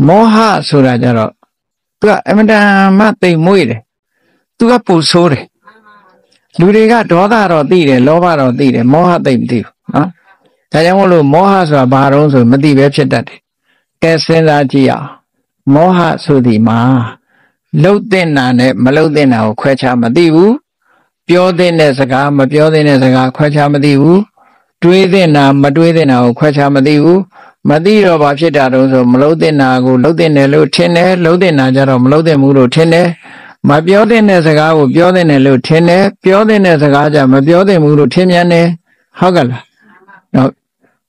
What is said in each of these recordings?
မောဟဆိုတာကြတော့သူကအမတန်မှသိမ်မွေ့တယ်သူကပူဆိုးတယ်လူတွေကဒေါသတော့သိတယ်လောဘတော့သိတယ်မောဟသိမသိဘူးနော်ဒါကြောင့်မို့လို့မောဟဆိုတာဘာတော့ဆိုမသိပဲဖြစ်တတ်တယ်ကဲစဉ်းစားကြည့်အောင်မောဟဆိုဒီမှာလှုပ်တဲ့နာနဲ့မလှုပ်တဲ့နာကိုခွဲခြားမသိဘူးပြောတဲ့စကားမပြောတဲ့စကားခွဲခြားမသိဘူးတွေးတဲ့နာမတွေးတဲ့နာကိုခွဲခြားမသိဘူးမသိတော့ဘာဖြစ်တာတုံးဆိုမလှုပ်တဲ့နာကိုလှုပ်တဲ့နယ်လို့ထင်တယ်လှုပ်တဲ့နာကြတော့မလှုပ်တဲ့မှုလို့ထင်တယ်မပြောတဲ့စကားကိုပြောတဲ့နယ်လို့ထင်တယ်ပြောတဲ့စကားကြမပြောတဲ့မှုလို့ထင်မြန်တယ်ဟုတ်ကလားတော့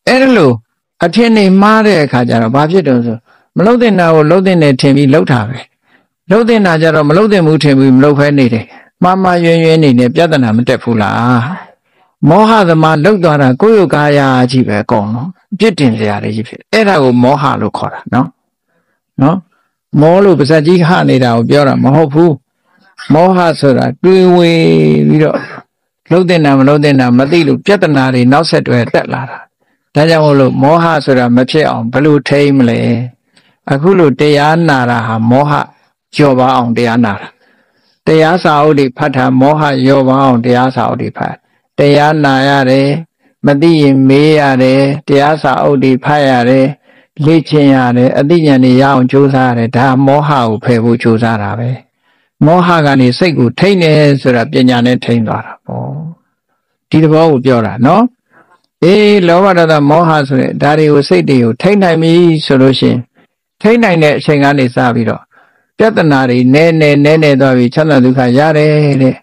အဲ့လိုအထင်နေမှားတဲ့အခါကျတော့ဘာဖြစ်တုံးဆိုမလှုပ်တဲ့နာကိုလှုပ်တဲ့နယ်ထင်ပြီးလှုပ်တာပဲလှုပ်တဲ့နာကြတော့မလှုပ်တဲ့မှုထင်ပြီးမလှုပ်ဖဲနေတယ်မှားမှားယွင်းယွင်းနေနဲ့ပြဿနာမတက်ဘူးလားမောဟသမားလှုပ်သွားတာကိုယ်ရုပ်ကာယကြီးပဲအကုန်လုံးပြစ်တင်စရာတွေကြီးဖြစ်အဲ့ဒါကိုမောဟလို့ခေါ်တာနော်မောလို့ပါဇက်ကြီးဟနေတာကိုပြောတာမဟုတ်ဘူးမောဟဆိုတာတွေးဝေပြီးတော့လှုပ်တဲ့နာမလှုပ်တဲ့နာမသိလို့ပြဿနာတွေနောက်ဆက်တွဲတက်လာတာဒါကြောင့်မို့လို့မောဟဆိုတာမဖြစ်အောင်ဘယ်လိုထိမလဲအခုလို့တရားနာတာဟာမောဟကျော်ပါအောင်တရားနာတာတရားစာအုပ်တွေဖတ်တာမောဟကျော်ပါအောင်တရားစာအုပ်တွေဖတ်တရားနာရတယ်မသိရင်မေးရတယ်တရားစာအုပ်တွေဖတ်ရတယ်လေ့ကျင့်ရတယ်အသိဉာဏ်တွေရအောင်ကြိုးစားရတယ်ဒါမောဟကိုဖယ်ဖို့ကြိုးစားတာပဲမောဟကနေစိတ်ကိုထိန်းတယ်ဆိုတာပညာနဲ့ထိန်းသွားတာပေါ့ဒီသဘောကိုပြောတာနော်လောဘဒေါသမောဟဆိုတဲ့ဒါတွေကိုစိတ်တွေကိုထိန်းနိုင်ပြီဆိုလို့ရှိရင်ထိန်းနိုင်တဲ့အချိန်ကနေစပြီးတော့ပြဿနာတွေနည်းသွားပြီးချမ်းသာဒုက္ခရတယ်တဲ့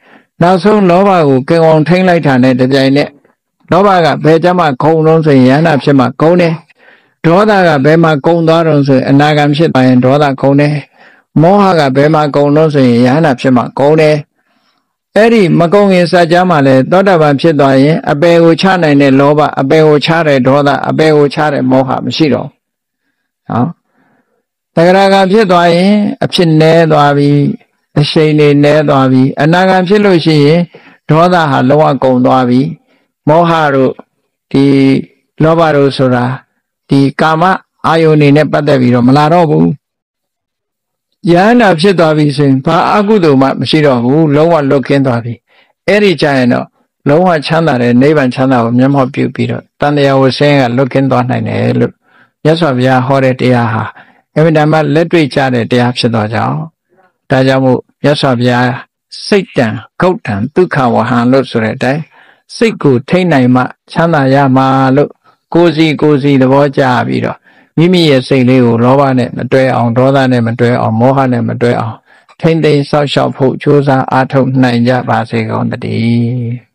နောက်ဆုံးလောဘကိုကင်အောင်ထိန်းလိုက်တာနဲ့တပြိုင်နက်လောဘကဘယ်ကြမှာခုံလုံးဆိုရင်ယန္တာဖြစ်မှာခုံတယ်ဒေါသကဘယ်မှာကုံသွားတော့ဆိုရင်အနာဂံဖြစ်သွားရင်ဒေါသခုံတယ်မောဟကဘယ်မှာကုံလို့ဆိုရင်ယန္တာဖြစ်မှာကုံတယ်အဲ့ဒီမကုံရင်စัจ जा မှာလဲသောတာပန်ဖြစ်သွားရင်အပေကိုချနိုင်တဲ့လောဘအပေကိုချတဲ့ဒေါသအပေကိုချတဲ့မောဟမရှိတော့နော်တဂရကဖြစ်သွားရင်အဖြစ်နည်းသွားပြီအရှိန်နေနည်းသွားပြီအနာဂံဖြစ်လို့ရှိရင်ဒေါသဟာလုံးဝကုန်သွားပြီမောဟတို့ဒီလောဘတို့ဆိုတာဒီကာမအာယုန်နေနဲ့ပတ်သက်ပြီးတော့မလာတော့ဘူးယန္တာဖြစ်သွားပြီဆိုရင်ဘာအကုသိုလ်မှမရှိတော့ဘူးလုံးဝလွတ်ကင်းသွားပြီအဲ့ဒီကြရင်တော့လုံးဝချမ်းသာတဲ့နိဗ္ဗာန်ချမ်းသာကိုမျက်မှောက်ပြုပြီးတော့တန်တရားဝဆင်းကလွတ်ကင်းသွားနိုင်တယ်လို့မြတ်စွာဘုရားဟောတဲ့တရားဟာအမှန်တမ်းလက်တွေ့ကျတဲ့တရားဖြစ်သွားကြအောင်ဒါကြောင့်မို့မြတ်စွာဘုရားစိတ်တံဂௌတံဒုက္ခဝဟံလို့ဆိုတဲ့အတိုင်းစိတ်ကိုထိန်းနိုင်မှချမ်းသာရမှာလို့ကိုယ်စီသဘောကျပြီးတော့မိမိရဲ့စိတ်လေးကိုလောဘနဲ့မတွဲအောင်ဒေါသနဲ့မတွဲအောင်မောဟနဲ့မတွဲအောင်ထိမ့်သိမ်းဆောက်ရှောက်ဖို့ကြိုးစားအားထုတ်နိုင်ကြပါစေကုန်သတည်း